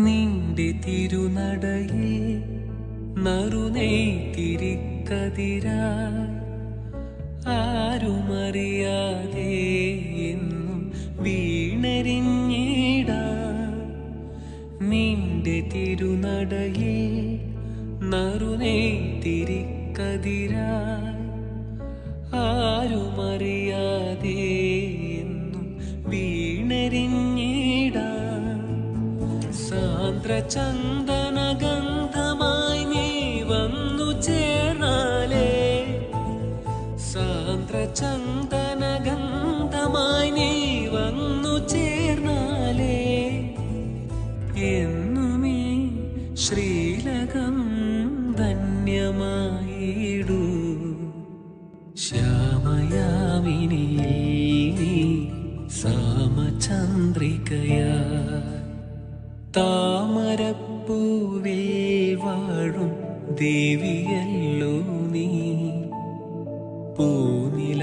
നിന്റെ തിരുനടയിൽ നറുനെയ്ത്തിരിക്കതിരായി ആരുമറിയാതെ എന്നും വീണരിഞ്ഞിടാ. നിന്റെ തിരുനടയിൽ നറുനെയ്ത്തിരിക്കതിരായി ആരുമറിയാതെ എന്നും വീണരിഞ്ഞിടാ. സാന്ദ്രചന്ദനഗന്ധമായി നീ വന്നു ചേർന്നാലേ, സാന്ദ്രചന്ദനഗന്ധമായി നീ വന്നു ചേർന്നാലേ എന്നുമീ ശ്രീലകം ധന്യമായിടൂ. ശ്യാമയാമിനിയിൽ നീ സാമചന്ദ്രികയായി താമരപ്പൂവിൽ വാഴും ദേവിയല്ലോ നീ. പൂനിലാക്കടവിൽ